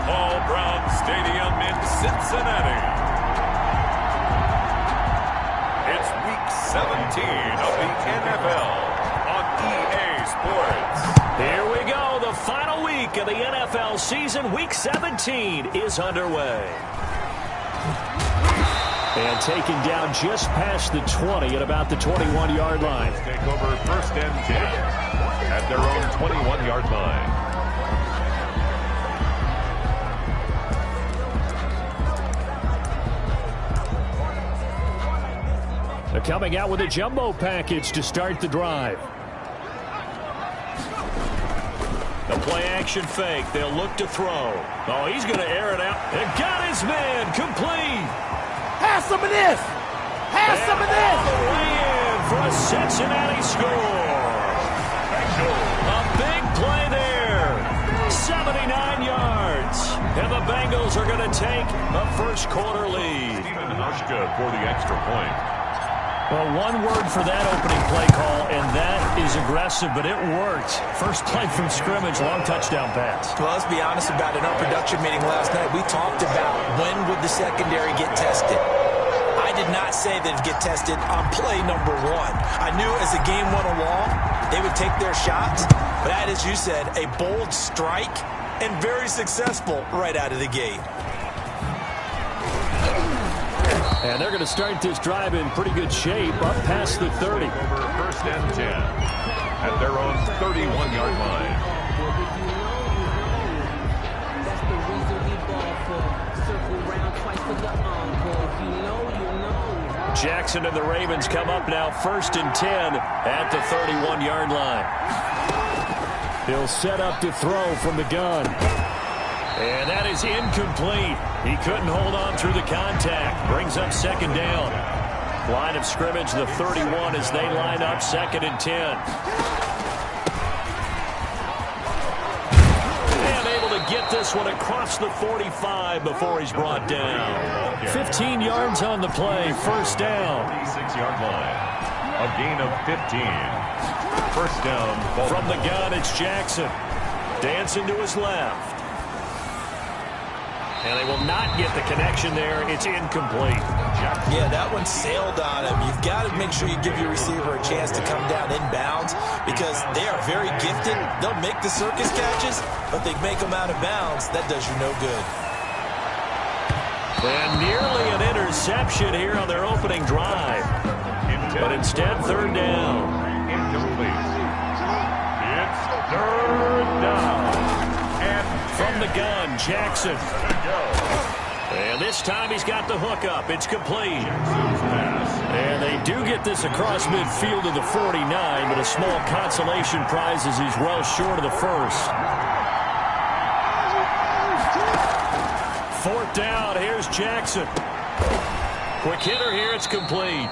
Paul Brown Stadium in Cincinnati. It's Week 17 of the NFL on EA Sports. Here we go. The final week of the NFL season. Week 17 is underway. And taken down just past the 20 at about the 21-yard line. Take over 1st and 10 at their own 21-yard line. They're coming out with a jumbo package to start the drive. The play-action fake. They'll look to throw. Oh, he's going to air it out. And got his man. Complete. Have some of this. Have some of this. All the way in for a Cincinnati score. A big play there. 79 yards. And the Bengals are going to take a first-quarter lead. Steven Hushka for the extra point. Well, one word for that opening play call, and that is aggressive, but it worked. First play from scrimmage, long touchdown pass. Well, let's be honest about it. In our production meeting last night, we talked about when would the secondary get tested. I did not say they'd get tested on play number one. I knew as the game went along, they would take their shots. But that, as you said, a bold strike and very successful right out of the gate. And they're going to start this drive in pretty good shape, up past the 30. Over 1st and 10 at their own 31-yard line. Jackson and the Ravens come up now 1st and 10 at the 31-yard line. He'll set up to throw from the gun. And that is incomplete. He couldn't hold on through the contact. Brings up 2nd down. Line of scrimmage, the 31 as they line up 2nd and 10. And able to get this one across the 45 before he's brought down. 15 yards on the play, 1st down. 36-yard line. A gain of 15. 1st down. From the gun, it's Jackson. Dancing to his left. And they will not get the connection there. It's incomplete. Yeah, that one sailed on him. You've got to make sure you give your receiver a chance to come down inbounds because they are very gifted. They'll make the circus catches, but they make them out of bounds. That does you no good. And nearly an interception here on their opening drive. But instead, 3rd down. Incomplete. It's 3rd down. And from the gun, Jackson. And this time he's got the hook up. It's complete. And they do get this across midfield to the 49, but a small consolation prize as he's well short of the first. 4th down. Here's Jackson. Quick hitter here. It's complete.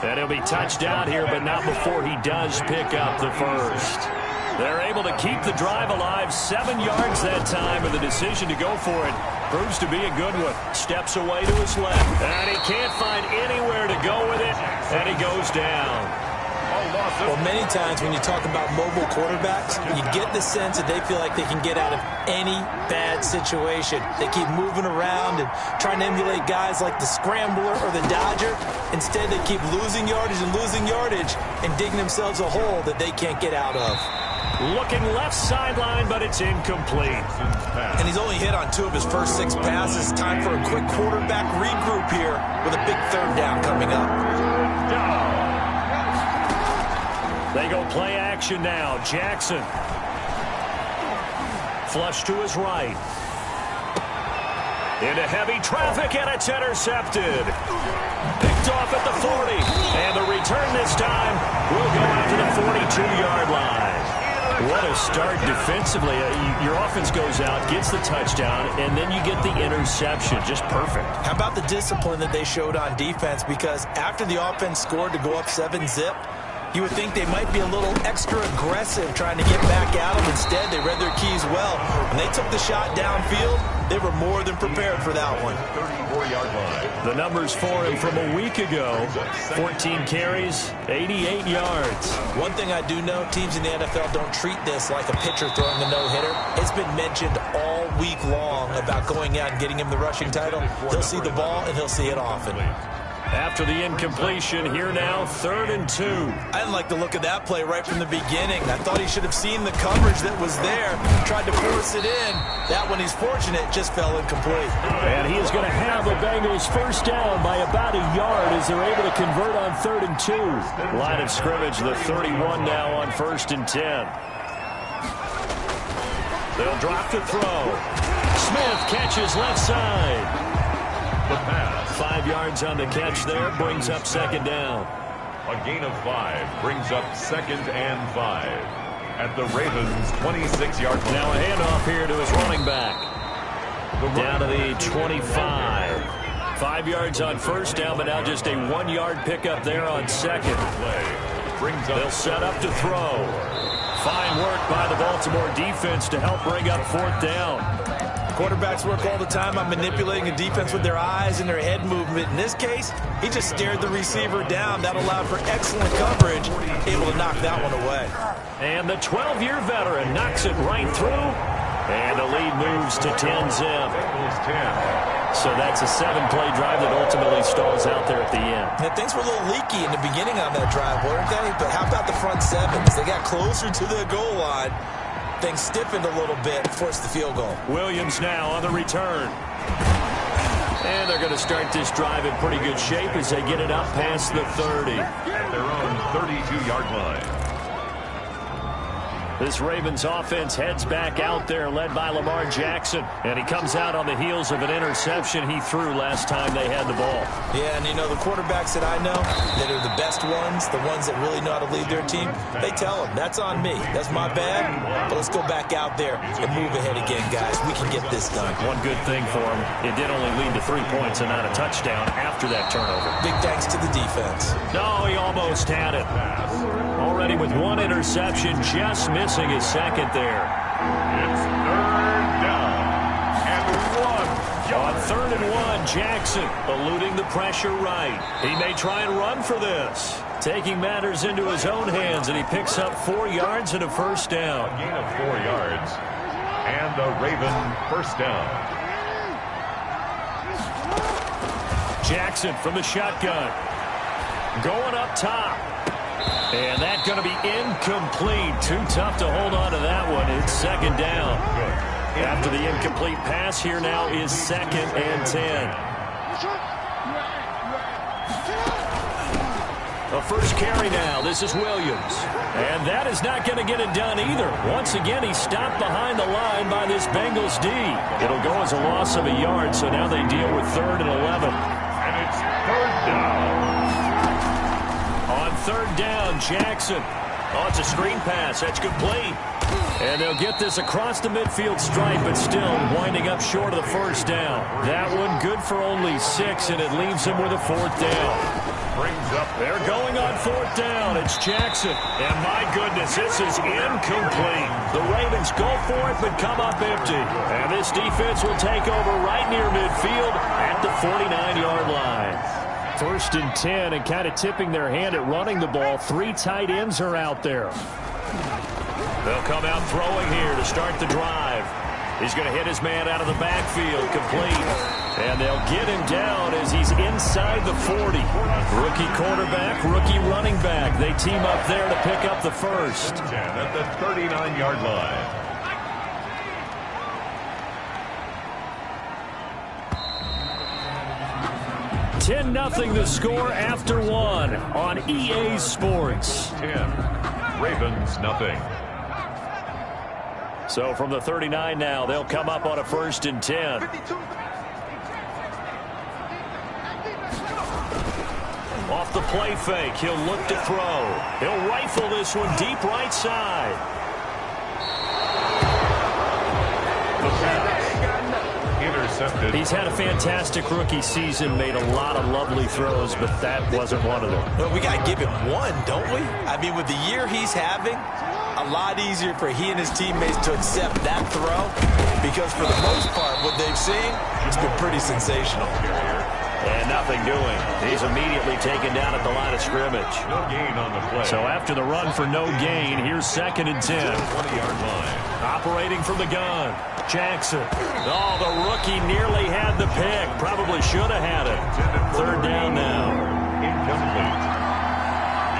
And he'll be touched down here, but not before he does pick up the first. They're able to keep the drive alive. 7 yards that time, and the decision to go for it proves to be a good one. Steps away to his left, and he can't find anywhere to go with it, and he goes down. Well, many times when you talk about mobile quarterbacks, you get the sense that they feel like they can get out of any bad situation. They keep moving around and trying to emulate guys like the Scrambler or the Dodger. Instead, they keep losing yardage and digging themselves a hole that they can't get out of. Looking left sideline, but it's incomplete. And he's only hit on 2 of his first 6 passes. Time for a quick quarterback regroup here with a big 3rd down coming up. They go play action now. Jackson. Flush to his right. Into heavy traffic, and it's intercepted. Picked off at the 40. And the return this time will go out to the 42-yard line. What a start defensively. Your offense goes out, gets the touchdown, and then you get the interception. Just perfect. How about the discipline that they showed on defense? Because after the offense scored to go up 7-zip, You would think they might be a little extra aggressive trying to get back at them. Instead, they read their keys well. When they took the shot downfield, they were more than prepared for that one. 34-yard line. The numbers for him from a week ago: 14 carries, 88 yards. One thing I do know, teams in the NFL don't treat this like a pitcher throwing a no-hitter. It's been mentioned all week long about going out and getting him the rushing title. He'll see the ball, and he'll see it often. After the incompletion, here now, 3rd and 2. I didn't like the look of that play right from the beginning. I thought he should have seen the coverage that was there, tried to force it in. That one, he's fortunate, just fell incomplete. And he is going to have a Bengals first down by about a yard as they're able to convert on 3rd and 2. Line of scrimmage, the 31 now on 1st and 10. They'll drop to throw. Smith catches left side. The pass. 5 yards on the catch there, brings up 2nd down. A gain of 5 brings up 2nd and 5 at the Ravens' 26-yard line. Now a handoff here to his running back. Down to the 25. 5 yards on 1st down, but now just a 1-yard pickup there on 2nd. They'll set up to throw. Fine work by the Baltimore defense to help bring up 4th down. Quarterbacks work all the time on manipulating a defense with their eyes and their head movement. In this case, he just stared the receiver down. That allowed for excellent coverage, able to knock that one away. And the 12-year veteran knocks it right through, and the lead moves to 10-zip. So that's a 7-play drive that ultimately stalls out there at the end. And things were a little leaky in the beginning on that drive, weren't they? But how about the front seven? As they got closer to the goal line, things stiffened a little bit, forced the field goal. Williams now on the return. And they're going to start this drive in pretty good shape as they get it up past the 30. At their own 32-yard line. This Ravens offense heads back out there, led by Lamar Jackson. And he comes out on the heels of an interception he threw last time they had the ball. Yeah, and you know, the quarterbacks that I know that are the best ones, the ones that really know how to lead their team, they tell them, that's on me. That's my bad, but let's go back out there and move ahead again, guys. We can get this done. One good thing for him, it did only lead to 3 points and not a touchdown after that turnover. Big thanks to the defense. No, he almost had it. Already with 1 interception, just missing his 2nd there. It's 3rd down and 1. On 3rd and 1, Jackson eluding the pressure right. He may try and run for this. Taking matters into his own hands, and he picks up 4 yards and a first down. A gain of 4 yards and a Raven first down. Jackson from the shotgun. Going up top. And that's going to be incomplete. Too tough to hold on to that one. It's 2nd down. After the incomplete pass, here now is 2nd and 10. A first carry now. This is Williams. And that is not going to get it done either. Once again, he's stopped behind the line by this Bengals D. It'll go as a loss of a yard, so now they deal with 3rd and 11. And it's 3rd down. On 3rd down, Jackson. Oh, it's a screen pass. That's complete. And they'll get this across the midfield stripe, but still winding up short of the first down. That one good for only 6, and it leaves him with a 4th down. Brings up. They're going on 4th down. It's Jackson. And my goodness, this is incomplete. The Ravens go for it, but come up empty. And this defense will take over right near midfield at the 49-yard line. 1st and 10, and kind of tipping their hand at running the ball. 3 tight ends are out there. They'll come out throwing here to start the drive. He's going to hit his man out of the backfield, complete. And they'll get him down as he's inside the 40. Rookie quarterback, rookie running back. They team up there to pick up the first. At the 39-yard line. Nothing the score after 1 on EA Sports. 10. Ravens nothing. So from the 39 now, they'll come up on a 1st and 10. Off the play fake, he'll look to throw. He'll rifle this one deep right side. The pass. intercepted. He's had a fantastic rookie season, made a lot of lovely throws, but that wasn't one of them. Well, we got to give him one, don't we? I mean, with the year he's having, a lot easier for he and his teammates to accept that throw because for the most part, what they've seen, it's been pretty sensational. And nothing doing. He's immediately taken down at the line of scrimmage. No gain on the play. So after the run for no gain, here's 2nd and 10. 20-yard line. Operating from the gun, Jackson. Oh, the rookie nearly had the pick. Probably should have had it. 3rd down now. Incomplete.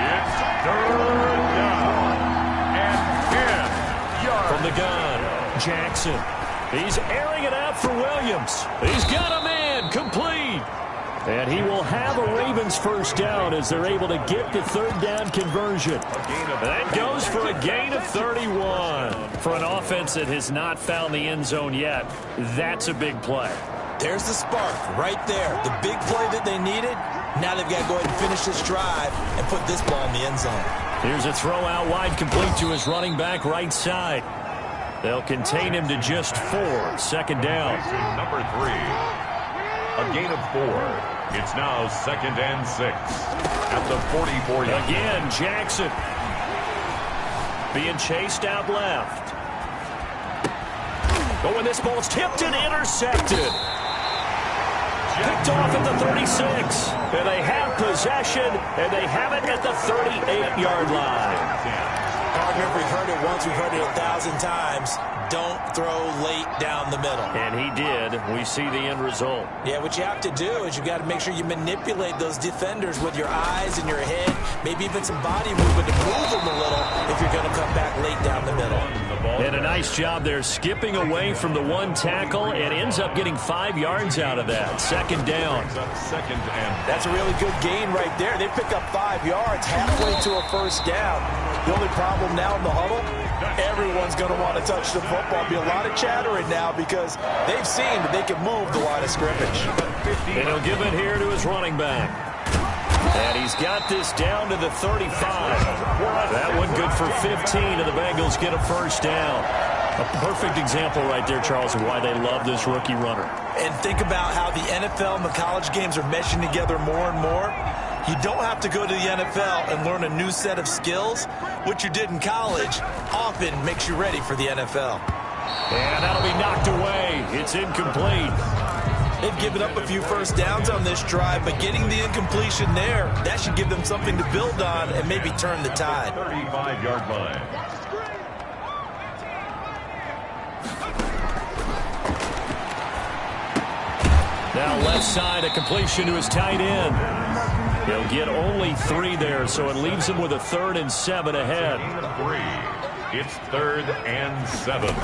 It's 3rd down. And 10 yards. From the gun, Jackson. He's airing it out for Williams. He's got a man. Complete. And he will have a Ravens 1st down as they're able to get the 3rd down conversion. That goes for a gain of 31. For an offense that has not found the end zone yet, that's a big play. There's the spark right there. The big play that they needed. Now they've got to go ahead and finish this drive and put this ball in the end zone. Here's a throw out wide complete to his running back right side. They'll contain him to just 4. 2nd down. Number 3. A gain of 4. It's now 2nd and 6 at the 44-yard. Again, Jackson being chased out left. Oh, and this ball's tipped and intercepted. Picked off at the 36. And they have possession, and they have it at the 38-yard line. Partner, we've heard it once, we've heard it 1,000 times. Don't throw late down the middle. And he did. We see the end result. Yeah, what you have to do is you got to make sure you manipulate those defenders with your eyes and your head, maybe even some body movement to move them a little if you're going to come back late down the middle. And a nice job there skipping away from the one tackle and ends up getting 5 yards out of that. 2nd down. That's a really good gain right there. They pick up 5 yards halfway to a 1st down. The only problem now in the huddle, everyone's going to want to touch the football. Be a lot of chattering now because they've seen that they can move the line of scrimmage. And he'll give it here to his running back. And he's got this down to the 35. That one good for 15, and the Bengals get a 1st down. A perfect example right there, Charles, of why they love this rookie runner. And think about how the NFL and the college games are meshing together more and more. You don't have to go to the NFL and learn a new set of skills. What you did in college often makes you ready for the NFL. And that'll be knocked away. It's incomplete. They've given up a few 1st downs on this drive, but getting the incompletion there, that should give them something to build on and maybe turn the tide. 35-yard line. Now left side, a completion to his tight end. He'll get only 3 there, so it leaves him with a 3rd and 7 ahead. 3. It's 3rd and 7.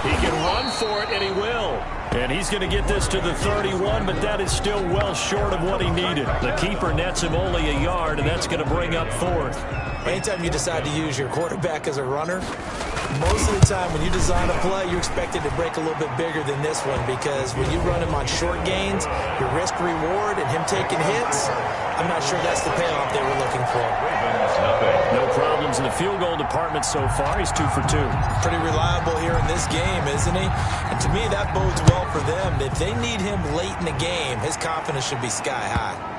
He can run for it, and he will. And he's going to get this to the 31, but that is still well short of what he needed. The keeper nets him only a yard, and that's going to bring up 4th. Anytime you decide to use your quarterback as a runner, most of the time when you design a play, you expect it to break a little bit bigger than this one because when you run him on short gains, your risk-reward and him taking hits, I'm not sure that's the payoff they were looking for. No problems in the field goal department so far. He's 2 for 2. Pretty reliable here in this game, isn't he? And to me, that bodes well for them. If they need him late in the game, his confidence should be sky high.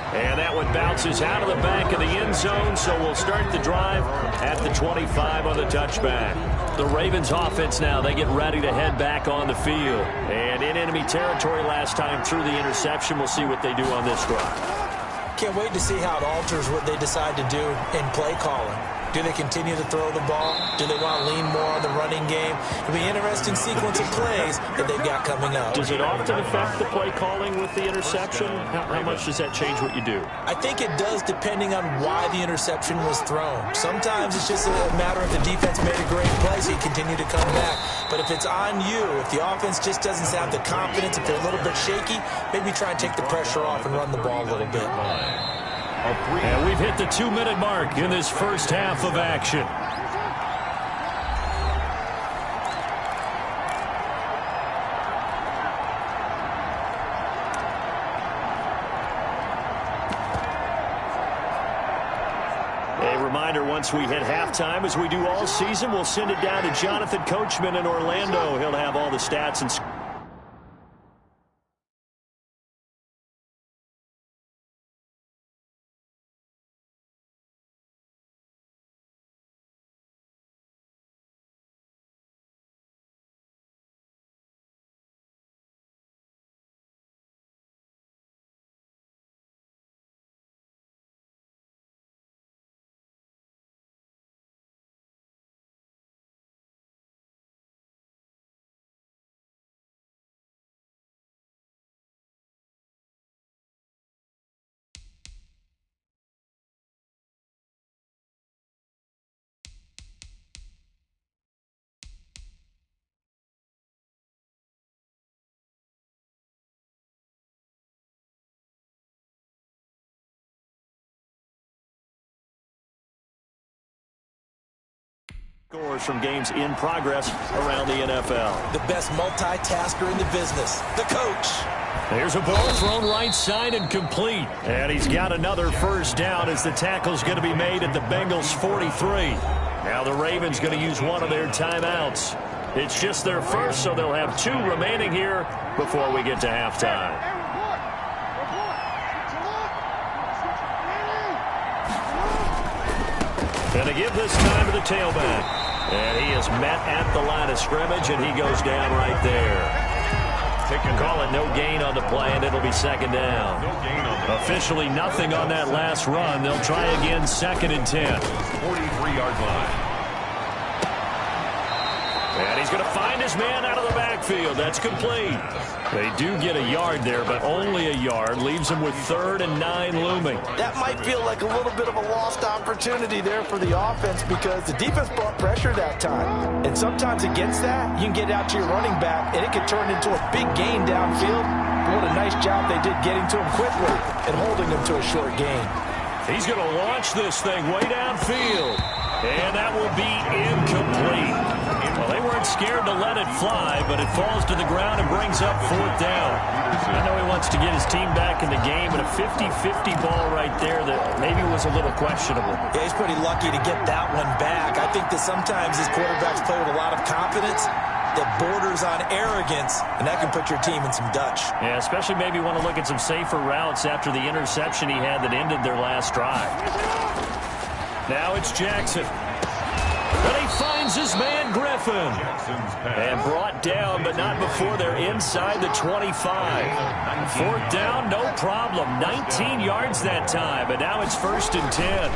And that one bounces out of the back of the end zone, so we'll start the drive at the 25 on the touchback. The Ravens offense now, they get ready to head back on the field. And in enemy territory last time through the interception. We'll see what they do on this drive. Can't wait to see how it alters what they decide to do in play calling. Do they continue to throw the ball? Do they want to lean more on the running game? It'll be an interesting sequence of plays that they've got coming up. Does it often affect the play calling with the interception? How much does that change what you do? I think it does depending on why the interception was thrown. Sometimes it's just a matter of the defense made a great play, so you continue to come back. But if it's on you, if the offense just doesn't have the confidence, if they're a little bit shaky, maybe try and take the pressure off and run the ball a little bit. And we've hit the 2-minute mark in this first half of action. A reminder once we hit halftime, as we do all season, we'll send it down to Jonathan Coachman in Orlando. He'll have all the stats and scores from games in progress around the NFL. The best multitasker in the business, the coach. There's a ball thrown right side and complete. And he's got another first down as the tackle's going to be made at the Bengals 43. Now the Ravens going to use one of their timeouts. It's just their first, so they'll have 2 remaining here before we get to halftime. And to give this time to the tailback. And he is met at the line of scrimmage, and he goes down right there. Call it no gain on the play, and it'll be second down. Officially nothing on that last run. They'll try again, 2nd and 10. 43-yard line. And he's going to find his man out of the backfield. That's complete. They do get a yard there, but only a yard. Leaves them with 3rd and 9 looming. That might feel like a little bit of a lost opportunity there for the offense because the defense brought pressure that time. And sometimes against that, you can get out to your running back, and it can turn into a big gain downfield. But what a nice job they did getting to him quickly and holding him to a short gain. He's going to launch this thing way downfield. And that will be incomplete. Well, they weren't scared to let it fly, but it falls to the ground and brings up 4th down. I know he wants to get his team back in the game, but a 50-50 ball right there that maybe was a little questionable. Yeah, he's pretty lucky to get that one back. I think that sometimes these quarterbacks play with a lot of confidence that borders on arrogance, and that can put your team in some Dutch. Yeah, especially maybe want to look at some safer routes after the interception he had that ended their last drive. Now it's Jackson. And he finds his man, Griffin. And brought down, but not before they're inside the 25. 4th down, no problem. 19 yards that time, but now it's 1st and 10.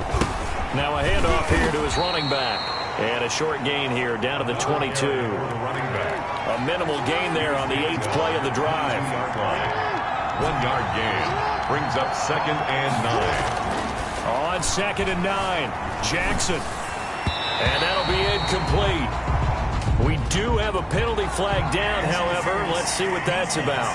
Now a handoff here to his running back. And a short gain here down to the 22. A minimal gain there on the 8th play of the drive. 1-yard gain brings up 2nd and 9. On 2nd and 9, Jackson. And that'll be incomplete. We do have a penalty flag down, however. Let's see what that's about.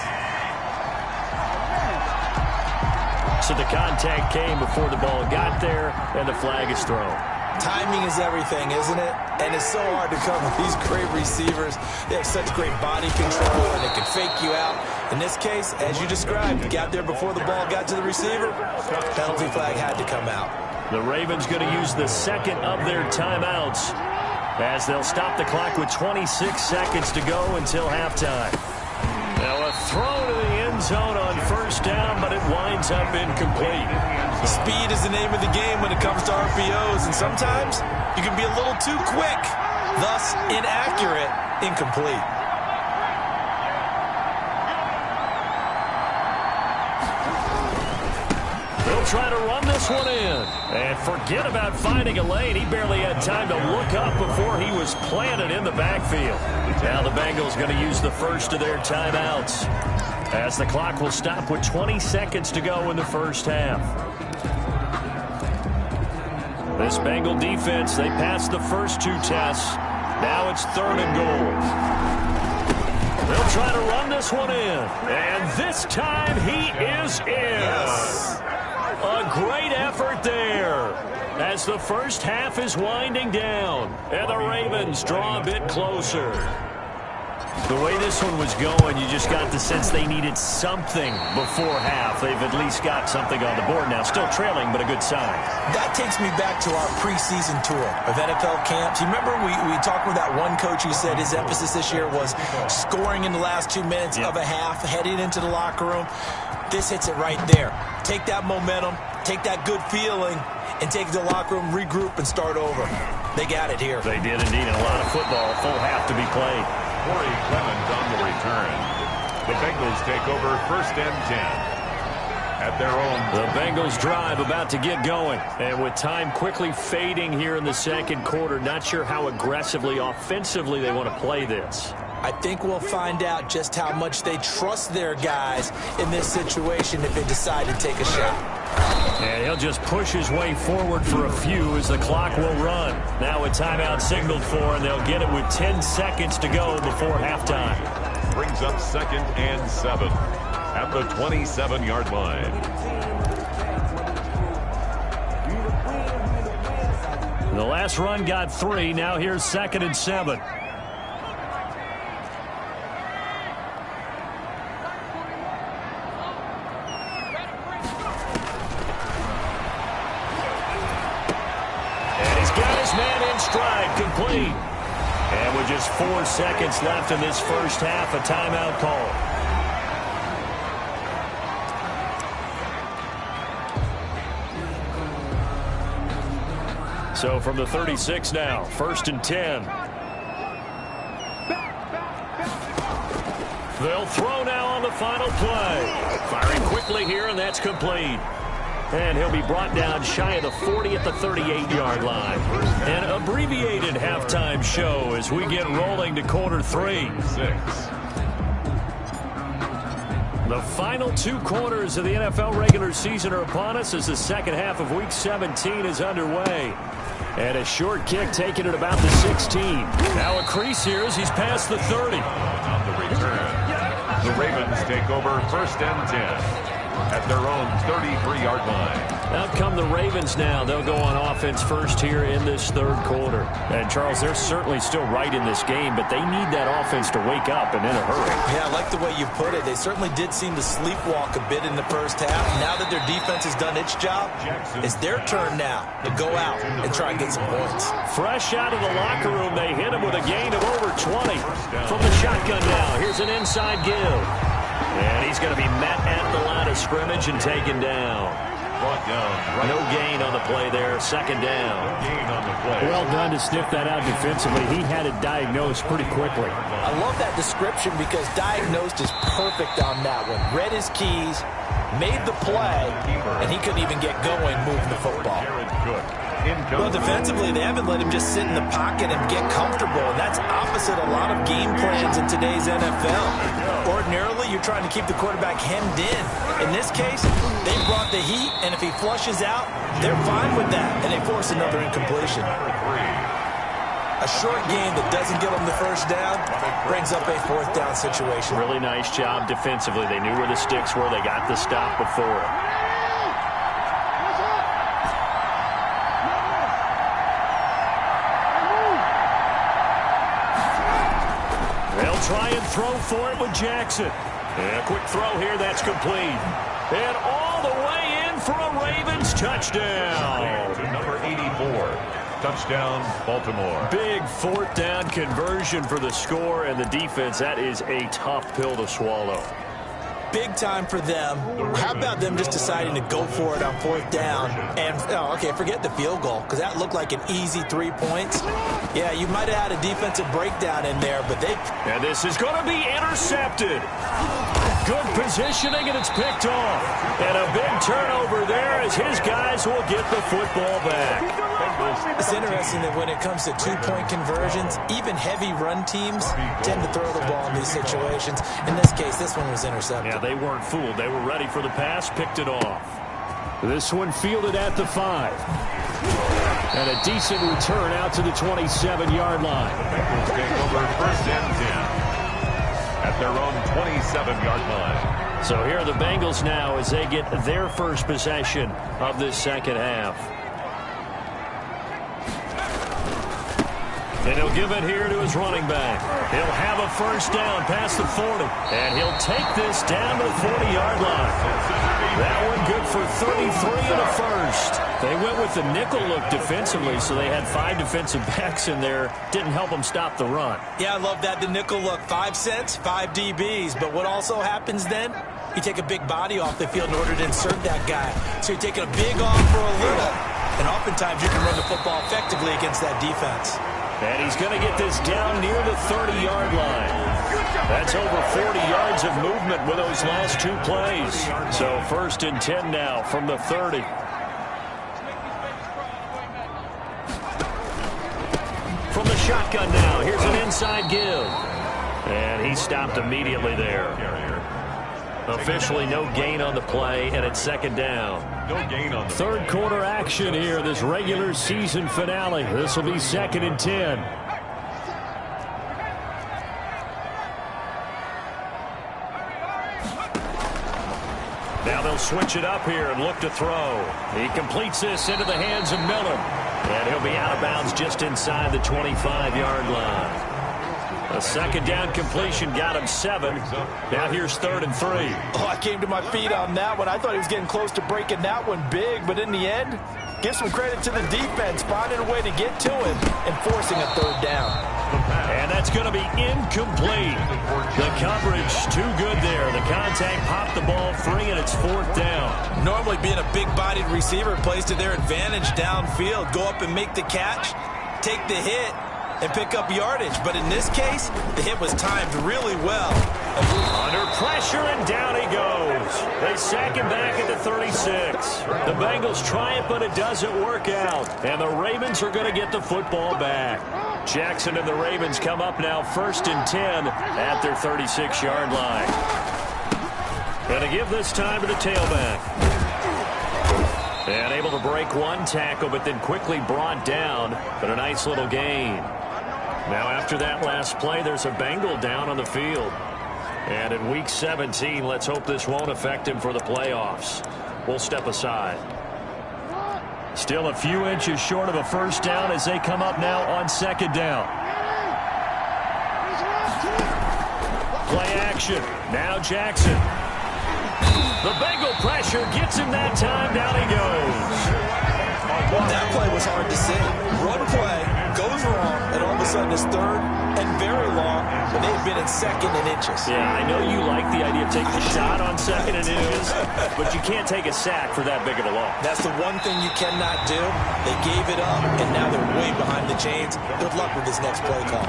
So the contact came before the ball got there, and the flag is thrown. Timing is everything, isn't it? And it's so hard to cover these great receivers. They have such great body control, and they can fake you out. In this case, as you described, got there before the ball got to the receiver. Penalty flag had to come out. The Ravens going to use the 2nd of their timeouts as they'll stop the clock with 26 seconds to go until halftime. Now a throw to the end zone on 1st down, but it winds up incomplete. Speed is the name of the game when it comes to RPOs, and sometimes you can be a little too quick, thus inaccurate, incomplete. They'll try to run this one in. And forget about finding a lane. He barely had time to look up before he was planted in the backfield. Now the Bengals going to use the 1st of their timeouts as the clock will stop with 20 seconds to go in the 1st half. This Bengal defense, they passed the first 2 tests. Now it's 3rd and goal. They'll try to run this one in. And this time he is in. Yes. A great effort there as the 1st half is winding down. And the Ravens draw a bit closer. The way this one was going, you just got the sense they needed something before half. They've at least got something on the board now. Still trailing, but a good sign. That takes me back to our preseason tour of NFL camps. You remember we talked with that one coach who said his emphasis this year was scoring in the last 2 minutes of a half, heading into the locker room. This hits it right there. Take that momentum, take that good feeling, and take it to the locker room, regroup, and start over. They got it here. They did indeed. A lot of football, full half to be played. Corey Clement on the return. The Bengals take over 1st and 10 at their own. The Bengals drive about to get going. And with time quickly fading here in the second quarter, not sure how aggressively, offensively they want to play this. I think we'll find out just how much they trust their guys in this situation if they decide to take a shot. And he'll just push his way forward for a few as the clock will run. Now a timeout signaled for, and they'll get it with 10 seconds to go before halftime. Brings up 2nd and 7 at the 27-yard line. The last run got 3. Now here's 2nd and 7. Stride complete. And with just 4 seconds left in this first half, a timeout call. So from the 36 now, 1st and 10. They'll throw now on the final play. Firing quickly here, and that's complete. And he'll be brought down shy of the 40 at the 38-yard line. An abbreviated halftime show as we get rolling to quarter 3. 6. The final 2 quarters of the NFL regular season are upon us as the second half of Week 17 is underway. And a short kick taken at about the 16. Now a crease here as he's past the 30. On the return, the Ravens take over 1st and 10 at their own 33-yard line. Out come the Ravens now. They'll go on offense first here in this third quarter. And, Charles, they're certainly still right in this game, but they need that offense to wake up and in a hurry. Yeah, I like the way you put it. They certainly did seem to sleepwalk a bit in the first half. Now that their defense has done its job, it's their turn now to go out and try and get some points. Fresh out of the locker room, they hit him with a gain of over 20. From the shotgun now, here's an inside give. And he's going to be met at the line of scrimmage and taken down. Brought down. Right. No gain on the play there. 2nd down. Gain on the play. Well done to sniff that out defensively. He had it diagnosed pretty quickly. I love that description because diagnosed is perfect on that one. Read his keys, made the play, and he couldn't even get going moving the football. Well, defensively, they haven't let him just sit in the pocket and get comfortable, and that's opposite a lot of game plans in today's NFL. Ordinarily, you're trying to keep the quarterback hemmed in. In this case, they brought the heat, and if he flushes out, they're fine with that, and they force another incompletion. A short game that doesn't get them the first down brings up a 4th down situation. Really nice job defensively. They knew where the sticks were. They got the stop before it. Try and throw for it with Jackson. And a quick throw here, that's complete. And all the way in for a Ravens touchdown. To number 84. Touchdown, Baltimore. Big 4th down conversion for the score, and the defense, that is a tough pill to swallow. Big time for them. How about them just deciding to go for it on 4th down? And, okay, forget the field goal, because that looked like an easy 3 points. Yeah, you might have had a defensive breakdown in there, but they... And this is going to be intercepted. Good positioning, and it's picked off. And a big turnover there as his guys will get the football back. It's interesting that when it comes to 2-point conversions, even heavy run teams tend to throw the ball in these situations. In this case, this one was intercepted. Yeah, they weren't fooled. They were ready for the pass, picked it off. This one fielded at the 5. And a decent return out to the 27-yard line. Bengals take over 1st and 10 at their own 27-yard line. So here are the Bengals now as they get their first possession of this second half. And he'll give it here to his running back. He'll have a first down past the 40. And he'll take this down to the 40-yard line. That one good for 33 and a first. They went with the nickel look defensively, so they had 5 defensive backs in there. Didn't help them stop the run. Yeah, I love that, the nickel look. 5 cents, 5 DBs. But what also happens then? You take a big body off the field in order to insert that guy. So you're taking a big off for a little. And oftentimes you can run the football effectively against that defense. And he's going to get this down near the 30-yard line. That's over 40 yards of movement with those last 2 plays. So 1st and 10 now from the 30. From the shotgun now, here's an inside give. And he stopped immediately there. Officially no gain on the play, and it's 2nd down. No gain on the 3rd quarter action here, this regular season finale. This will be 2nd and 10. Now they'll switch it up here and look to throw. He completes this into the hands of Miller. And he'll be out of bounds just inside the 25-yard line. A 2nd down completion got him 7. Now here's 3rd and 3. Oh, I came to my feet on that one. I thought he was getting close to breaking that one big, but in the end, give some credit to the defense, finding a way to get to him and forcing a 3rd down. And that's going to be incomplete. The coverage too good there. The contact popped the ball free, and it's 4th down. Normally being a big-bodied receiver plays to their advantage downfield. Go up and make the catch, take the hit, and pick up yardage. But in this case, the hit was timed really well. Under pressure, and down he goes. They sack him back at the 36. The Bengals try it, but it doesn't work out. And the Ravens are going to get the football back. Jackson and the Ravens come up now 1st and 10 at their 36-yard line. And to give this time to the tailback. And able to break one tackle, but then quickly brought down. But a nice little gain. Now after that last play, there's a Bengal down on the field. And in Week 17, let's hope this won't affect him for the playoffs. We'll step aside. Still a few inches short of a first down as they come up now on 2nd down. Play action. Now Jackson. The Bengal pressure gets him that time. Down he goes. That play was hard to see. Run play goes wrong, and all of a sudden it's 3rd and very long, and they've been in 2nd and inches. Yeah, I know you like the idea of taking a shot on 2nd and inches, but you can't take a sack for that big of a loss. That's the one thing you cannot do. They gave it up, and now they're way behind the chains. Good luck with this next play call.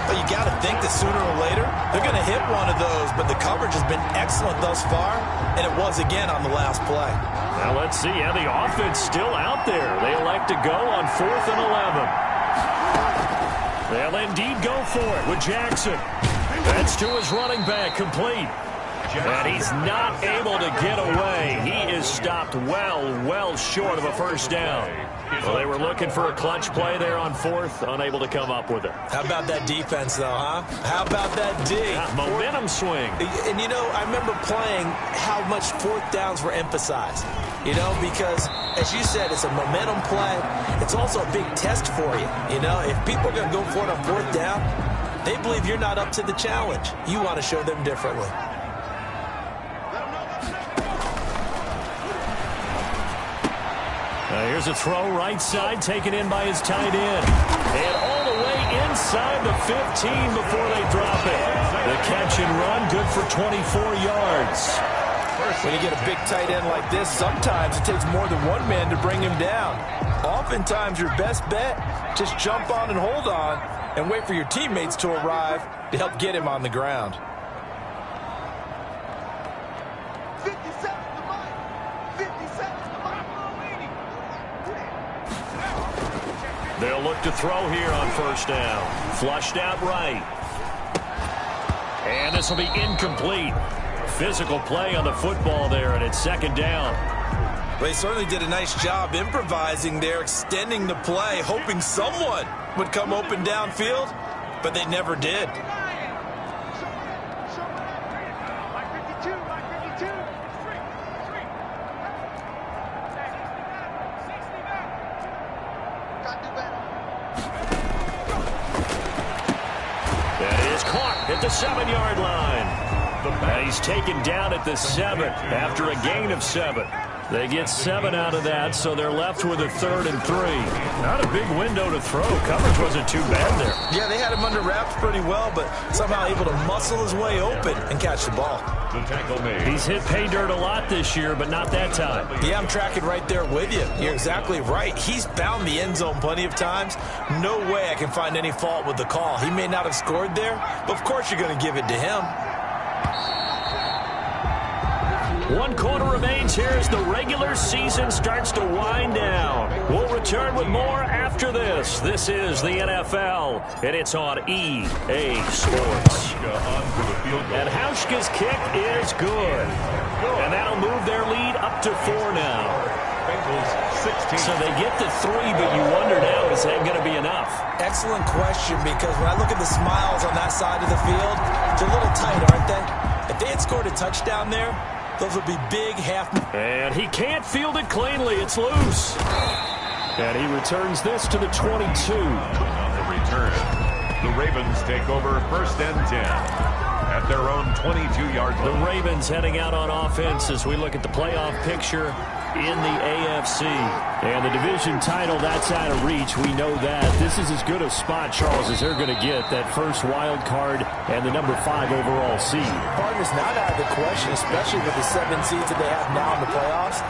But you got to think that sooner or later, they're going to hit one of those, but the coverage has been excellent thus far, and it was again on the last play. Now let's see how the offense still out there. They elect to go on 4th and 11. They'll indeed go for it with Jackson. That's to his running back, complete. And he's not able to get away. He is stopped well short of a first down. Well, they were looking for a clutch play there on 4th, unable to come up with it. How about that defense, though, huh? How about that D? Yeah, momentum swing. And, you know, I remember playing how much 4th downs were emphasized. You know, because, as you said, it's a momentum play. It's also a big test for you. You know, if people are going to go for it on 4th down, they believe you're not up to the challenge. You want to show them differently. Here's a throw right side, taken in by his tight end. And all the way inside the 15 before they drop it. The catch and run, good for 24 yards. When you get a big tight end like this, sometimes it takes more than one man to bring him down. Oftentimes, your best bet, just jump on and hold on and wait for your teammates to arrive to help get him on the ground. They'll look to throw here on 1st down. Flushed out right. And this will be incomplete. Physical play on the football there, and it's 2nd down. They certainly did a nice job improvising there, extending the play, hoping someone would come open downfield, but they never did. is caught at the 7-yard line. He's taken down at the 7 after a gain of 7. They get 7 out of that, so they're left with a 3rd and 3. Not a big window to throw. Coverage wasn't too bad there. Yeah, they had him under wraps pretty well, but somehow able to muscle his way open and catch the ball. The tackle made. He's hit pay dirt a lot this year, but not that time. Yeah, I'm tracking right there with you. You're exactly right. He's found the end zone plenty of times. No way I can find any fault with the call. He may not have scored there, but of course you're going to give it to him. 1 quarter remains here as the regular season starts to wind down. We'll return with more after this. This is the NFL, and it's on EA Sports. And Hauschka's kick is good. And that'll move their lead up to 4 now. Bengals 16. So they get to 3, but you wonder now, is that going to be enough? Excellent question, because when I look at the smiles on that side of the field, they're a little tight, aren't they? If they had scored a touchdown there, those would be big half. And he can't field it cleanly. It's loose. And he returns this to the 22. On the return, the Ravens take over 1st and 10 at their own 22-yard line. The Ravens heading out on offense as we look at the playoff picture in the AFC. And the division title, that's out of reach. We know that. This is as good a spot, Charles, as they're going to get. That first wild card and the number 5 overall seed. Partner's not out of the question, especially with the 7 seeds that they have now in the playoffs.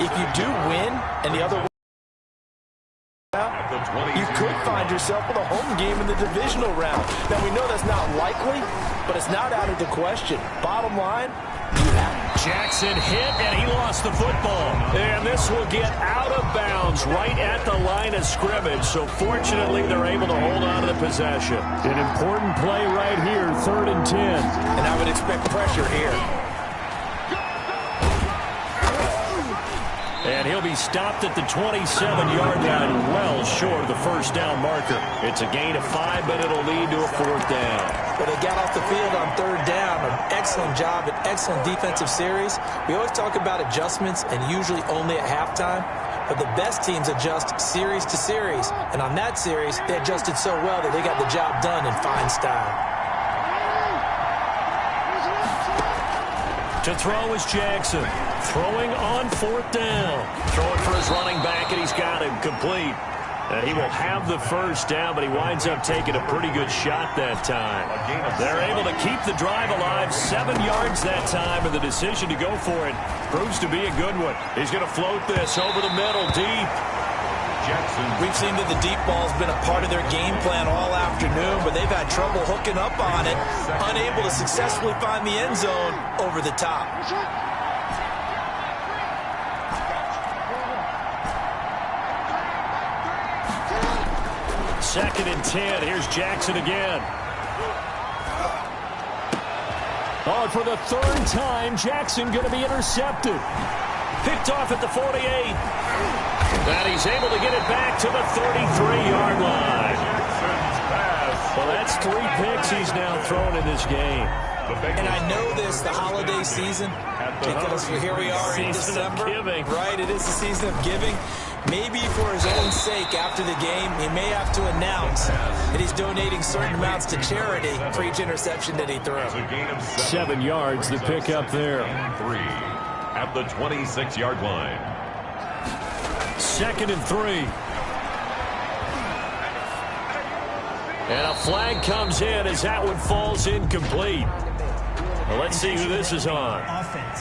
If you do win and the other you could find yourself with a home game in the divisional round. Now, we know that's not likely, but it's not out of the question. Bottom line, you have Jackson hit, and he lost the football. And this will get out of bounds right at the line of scrimmage. So, fortunately, they're able to hold on to the possession. An important play right here, 3rd and 10. And I would expect pressure here. And he'll be stopped at the 27-yard line, well short of the first down marker. It's a gain of 5, but it'll lead to a 4th down. But they got off the field on 3rd down. An excellent job, an excellent defensive series. We always talk about adjustments, and usually only at halftime. But the best teams adjust series to series. And on that series, they adjusted so well that they got the job done in fine style. To throw is Jackson. Throwing on 4th down. Throwing for his running back, and he's got him complete. And he will have the first down, but he winds up taking a pretty good shot that time. They're able to keep the drive alive. 7 yards that time, and the decision to go for it proves to be a good one. He's going to float this over the middle, deep. We've seen that the deep ball's been a part of their game plan all afternoon, but they've had trouble hooking up on it, unable to successfully find the end zone over the top. 2nd and 10. Here's Jackson again. Oh, and for the 3rd time, Jackson going to be intercepted. Picked off at the 48. And he's able to get it back to the 33-yard line. Well, that's 3 picks he's now thrown in this game. And I know this, the holiday season, because here we are in December. Right, it is the season of giving. Maybe for his own sake, after the game, he may have to announce that he's donating certain amounts to charity for each interception that he threw. 7 yards, the pick up there. 3 at the 26-yard line. 2nd and 3. And a flag comes in as that one falls incomplete. Well, let's see who this is on. Offense.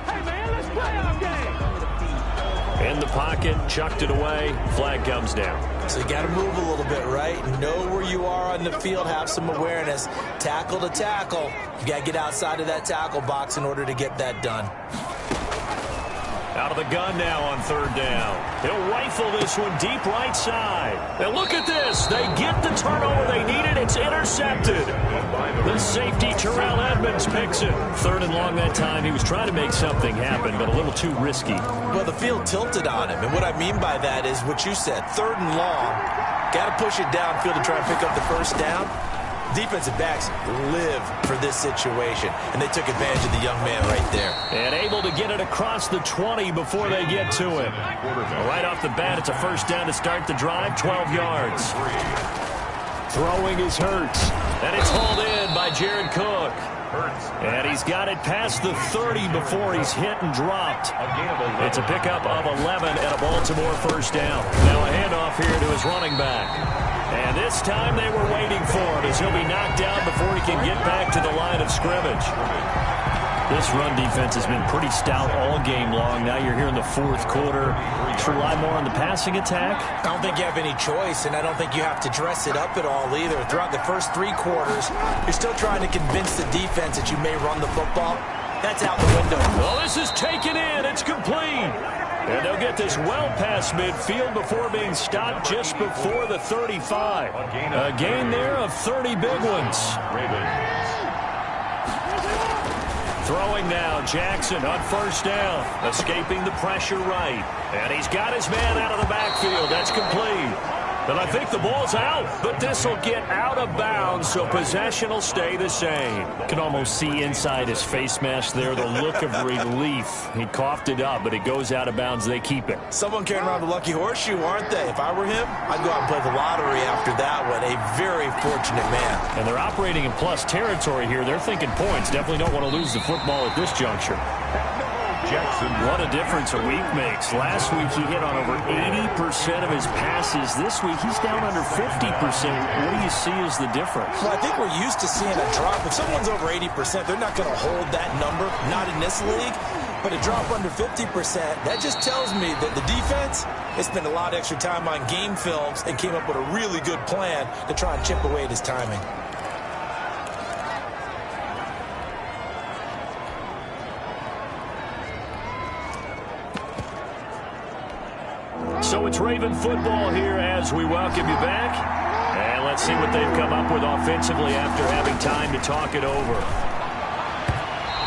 Hey, man, let's play our game. In the pocket, chucked it away. Flag comes down. So you got to move a little bit, right? Know where you are on the field, have some awareness. Tackle to tackle. You got to get outside of that tackle box in order to get that done. Out of the gun now on 3rd down. He'll rifle this one deep right side. And look at this. They get the turnover they needed. It's intercepted. The safety, Terrell Edmonds, picks it. 3rd and long that time. He was trying to make something happen, but a little too risky. Well, the field tilted on him. And what I mean by that is what you said. 3rd and long. Got to push it downfield to try and pick up the first down. Defensive backs live for this situation, and they took advantage of the young man right there. And able to get it across the 20 before they get to him. Right off the bat, it's a first down to start the drive, 12 yards. Throwing is Hurts. And it's hauled in by Jared Cook. And he's got it past the 30 before he's hit and dropped. It's a pickup of 11 and a Baltimore first down. Now a handoff here to his running back. And this time they were waiting for him as he'll be knocked down before he can get back to the line of scrimmage. This run defense has been pretty stout all game long. Now you're here in the fourth quarter. To rely more on the passing attack? I don't think you have any choice, and I don't think you have to dress it up at all either. Throughout the first 3 quarters, you're still trying to convince the defense that you may run the football. That's out the window. Well, this is taken in. It's complete. And they'll get this well past midfield before being stopped just before the 35. A gain there of 30 big ones. Throwing now, Jackson on first down, escaping the pressure right. And he's got his man out of the backfield. That's complete. And I think the ball's out, but this will get out of bounds, so possession will stay the same. Can almost see inside his face mask there the look of relief. He coughed it up, but it goes out of bounds. They keep it. Someone carrying around the lucky horseshoe, aren't they? If I were him, I'd go out and play the lottery after that one. A very fortunate man. And they're operating in plus territory here. They're thinking points. Definitely don't want to lose the football at this juncture. Jackson. What a difference a week makes. Last week he hit on over 80% of his passes. This week he's down under 50%. What do you see as the difference? Well, I think we're used to seeing a drop. If someone's over 80%, they're not going to hold that number. Not in this league. But a drop under 50%, that just tells me that the defense has spent a lot of extra time on game films and came up with a really good plan to try and chip away at his timing. So it's Raven football here as we welcome you back. And let's see what they've come up with offensively after having time to talk it over.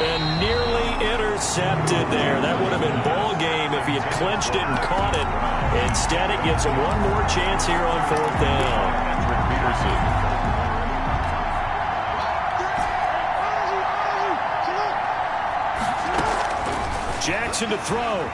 And nearly intercepted there. That would have been ball game if he had clinched it and caught it. Instead, it gives him one more chance here on fourth down. Jackson to throw.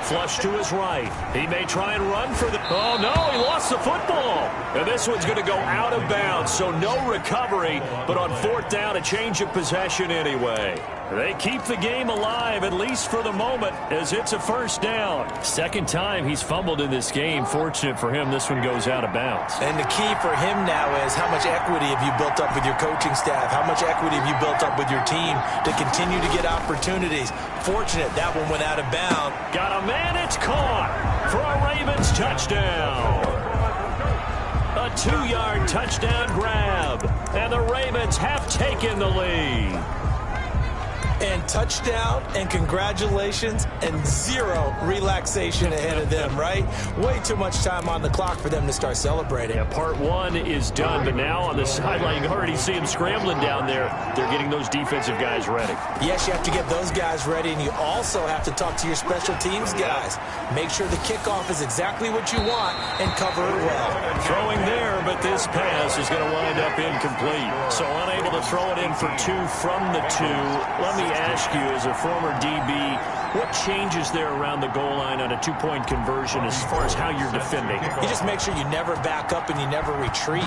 Flush to his right. He may try and run for the... Oh, no, he lost the football. And this one's going to go out of bounds, so no recovery. But on fourth down, a change of possession anyway. They keep the game alive, at least for the moment, as it's a first down. Second time he's fumbled in this game. Fortunate for him, this one goes out of bounds. And the key for him now is how much equity have you built up with your coaching staff? How much equity have you built up with your team to continue to get opportunities? Fortunate that one went out of bounds. Got a man, it's caught for a Ravens touchdown. A 2-yard touchdown grab. And the Ravens have taken the lead. And touchdown, and congratulations, and zero relaxation ahead of them, right? Way too much time on the clock for them to start celebrating. Yeah, part one is done, but now on the sideline, you can already see them scrambling down there. They're getting those defensive guys ready. Yes, you have to get those guys ready, and you also have to talk to your special teams guys. Make sure the kickoff is exactly what you want and cover it well. Throwing there, but this pass is going to wind up incomplete. So unable to throw it in for 2 from the 2. Let me ask you, as a former DB, what changes there around the goal line on a 2-point conversion as far as how you're defending? You just make sure you never back up and you never retreat.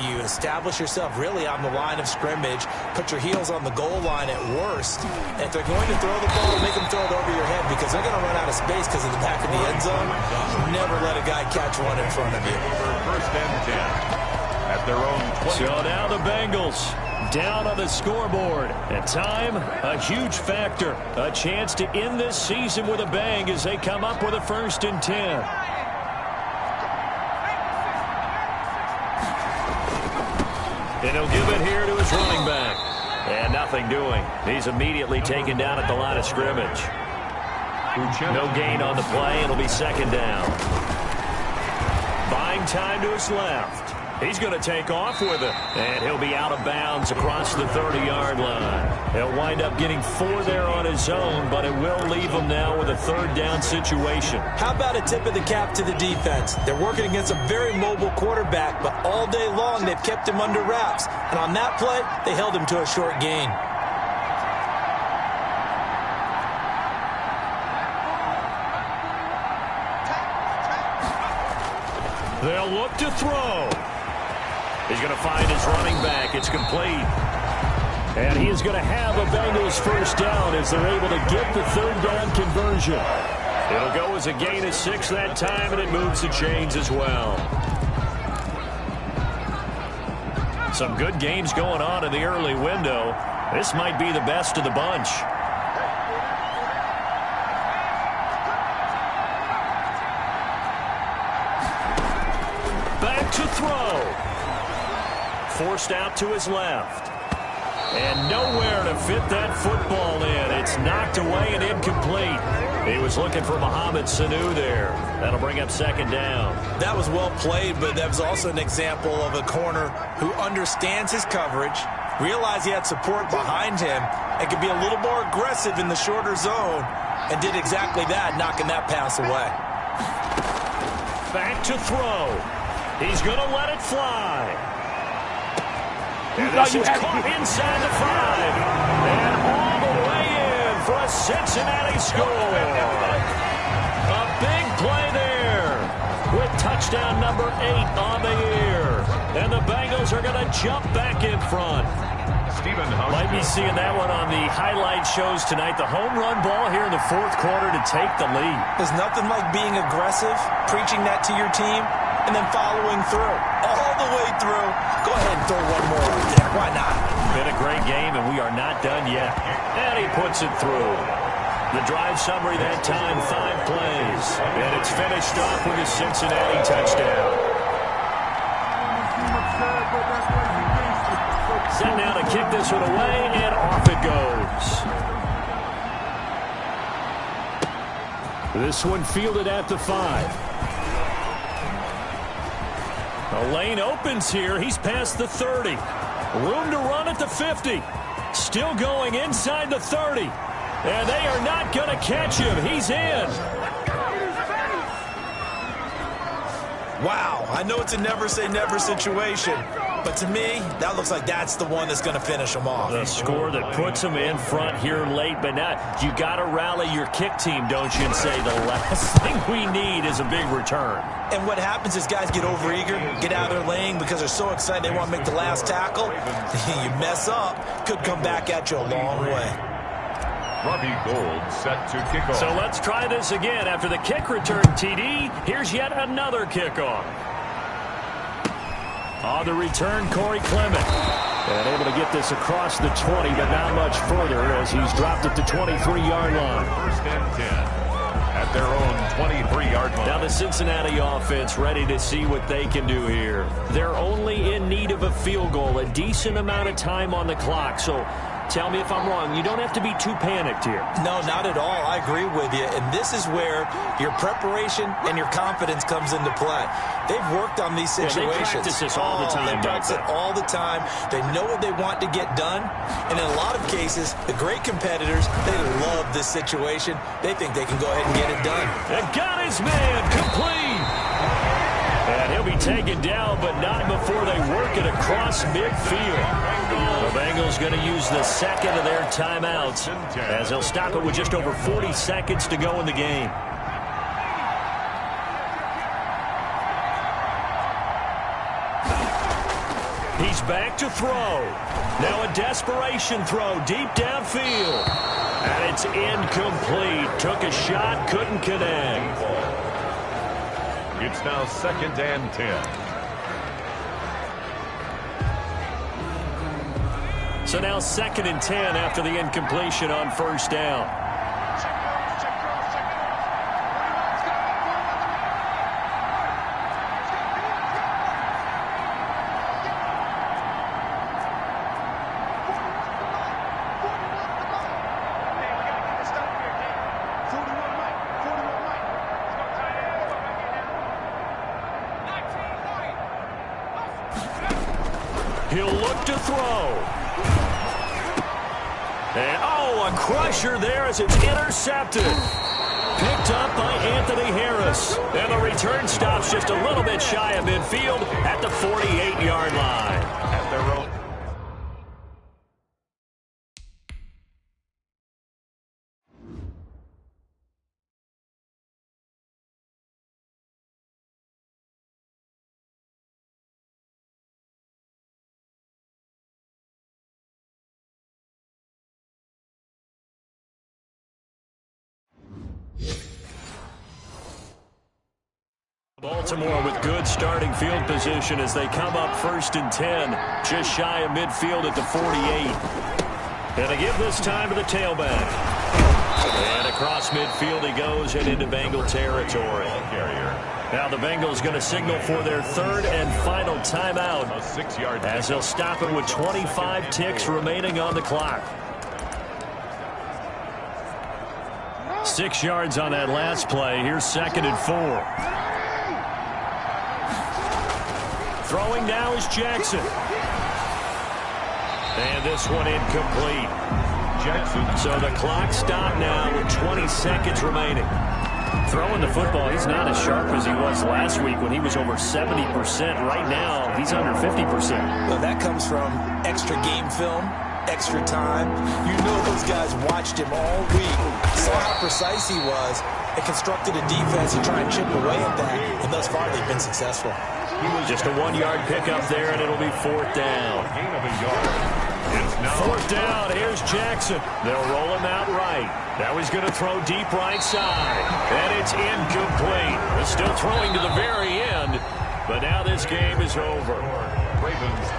You establish yourself really on the line of scrimmage, put your heels on the goal line at worst. And if they're going to throw the ball, make them throw it over your head because they're going to run out of space because of the back of the end zone. Never let a guy catch one in front of you. First and 10 at their own 20. So now the Bengals down on the scoreboard. At time, a huge factor. A chance to end this season with a bang as they come up with a 1st and 10. And he'll give it here to his running back. And nothing doing. He's immediately taken down at the line of scrimmage. No gain on the play. It'll be 2nd down. Buying time to his left. He's going to take off with it. And he'll be out of bounds across the 30-yard line. He'll wind up getting 4 there on his own, but it will leave him now with a 3rd down situation. How about a tip of the cap to the defense? They're working against a very mobile quarterback, but all day long they've kept him under wraps. And on that play, they held him to a short gain. They'll look to throw. He's going to find his running back. It's complete. And he is going to have a Bengals first down as they're able to get the third down conversion. It'll go as a gain of 6 that time, and it moves the chains as well. Some good games going on in the early window. This might be the best of the bunch. Back to throw. Forced out to his left. And nowhere to fit that football in. It's knocked away and incomplete. He was looking for Mohamed Sanu there. That'll bring up second down. That was well played, but that was also an example of a corner who understands his coverage, realized he had support behind him, and could be a little more aggressive in the shorter zone, and did exactly that, knocking that pass away. Back to throw. He's going to let it fly. And this is caught inside the 5. And all the way in for a Cincinnati score. A big play there with touchdown number 8 on the year. And the Bengals are going to jump back in front. Might be seeing that one on the highlight shows tonight. The home run ball here in the fourth quarter to take the lead. There's nothing like being aggressive, preaching that to your team, and then following through. All the way through. Go ahead and throw one more out there. Why not? Been a great game, and we are not done yet. And he puts it through. The drive summary that time, 5 plays. And it's finished off with a Cincinnati touchdown. Set now to kick this one away, and off it goes. This one fielded at the 5. The lane opens here. He's past the 30. Room to run at the 50. Still going inside the 30. And they are not going to catch him. He's in. Wow, I know it's a never-say-never situation, but to me, that looks like that's the one that's going to finish them off. The score that puts them in front here late, but now you got to rally your kick team, don't you, and say the last thing we need is a big return. And what happens is guys get overeager, get out of their lane because they're so excited they want to make the last tackle. You mess up, could come back at you a long way. Robbie Gould set to kick off. So let's try this again. After the kick return, TD, here's yet another kickoff. On the return, Corey Clement. And able to get this across the 20, but not much further as he's dropped it to 23-yard line. First and 10 at their own 23-yard line. Now the Cincinnati offense ready to see what they can do here. They're only in need of a field goal, a decent amount of time on the clock. So tell me if I'm wrong. You don't have to be too panicked here. No, not at all. I agree with you. And this is where your preparation and your confidence comes into play. They've worked on these situations. Yeah, they practice this all the time. They practice it all the time. They know what they want to get done. And in a lot of cases, the great competitors, they love this situation. They think they can go ahead and get it done. And got his man complete. And he'll be taken down, but not before they work it across midfield. The Bengals going to use the second of their timeouts as they'll stop it with just over 40 seconds to go in the game. He's back to throw. Now a desperation throw deep downfield. And it's incomplete. Took a shot, couldn't connect. It's now second and 10. So now second and 10 after the incompletion on first down. He'll look to throw. And, oh, a crusher there as it's intercepted. Picked up by Anthony Harris. And the return stops just a little bit shy of midfield at the 48-yard line. At their own Baltimore with good starting field position as they come up 1st and 10, just shy of midfield at the 48. And they give this time to the tailback. And across midfield he goes and into Bengal territory. Now the Bengals going to signal for their 3rd and final timeout as they'll stop it with 25 ticks remaining on the clock. 6 yards on that last play. Here's 2nd and 4. Throwing now is Jackson. And this one incomplete. So the clock stopped now with 20 seconds remaining. Throwing the football, he's not as sharp as he was last week when he was over 70%. Right now, he's under 50%. Well, that comes from extra game film, extra time. You know those guys watched him all week, saw how precise he was, and constructed a defense to try and chip away at that. And thus far, they've been successful. Just a 1-yard pickup there, and it'll be 4th down. 4th down, here's Jackson. They'll roll him out right. Now he's going to throw deep right side. And it's incomplete. They're still throwing to the very end, but now this game is over.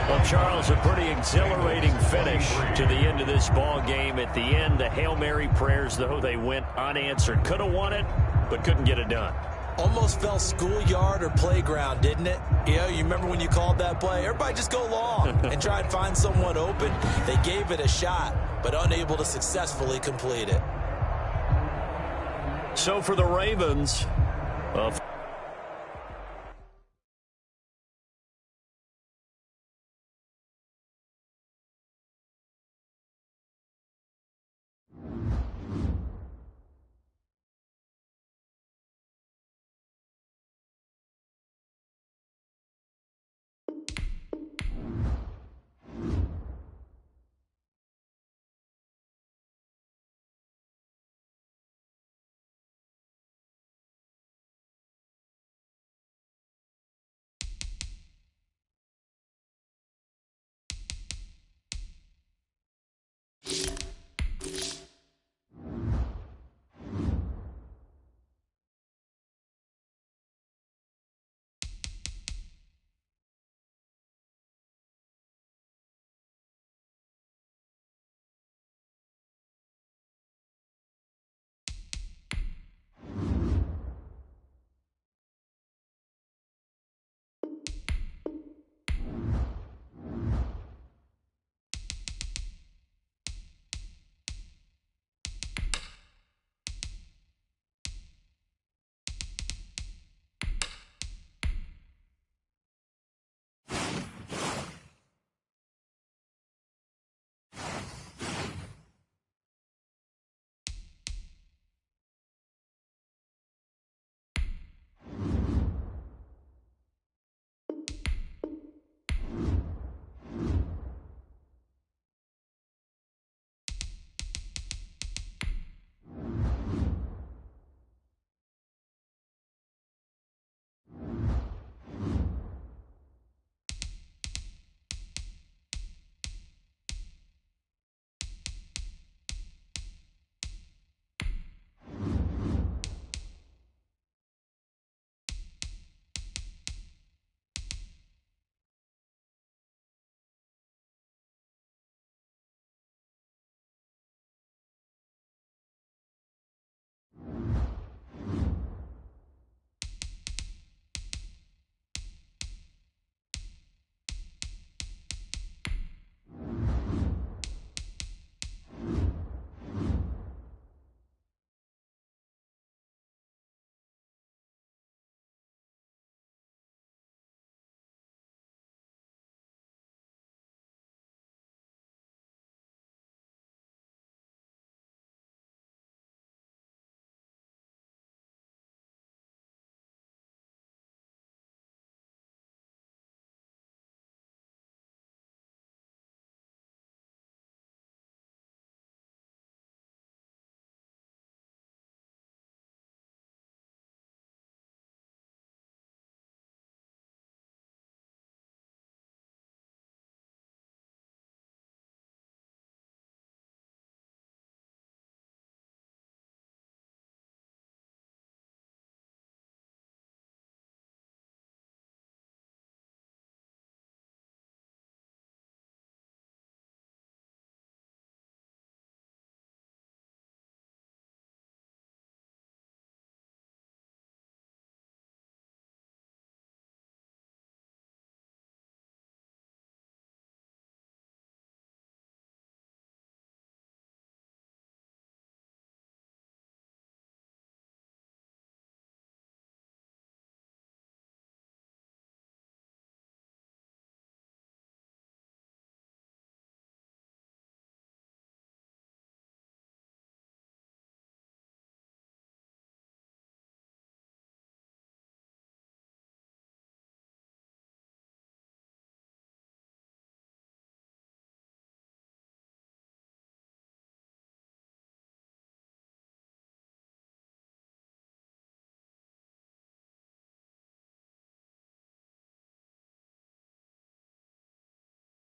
Well, Charles, a pretty exhilarating finish to the end of this ball game. At the end, the Hail Mary prayers, though, they went unanswered. Could have won it, but couldn't get it done. Almost felt schoolyard or playground, didn't it? You know, you remember when you called that play? Everybody just go long and try and find someone open. They gave it a shot, but unable to successfully complete it. So for the Ravens,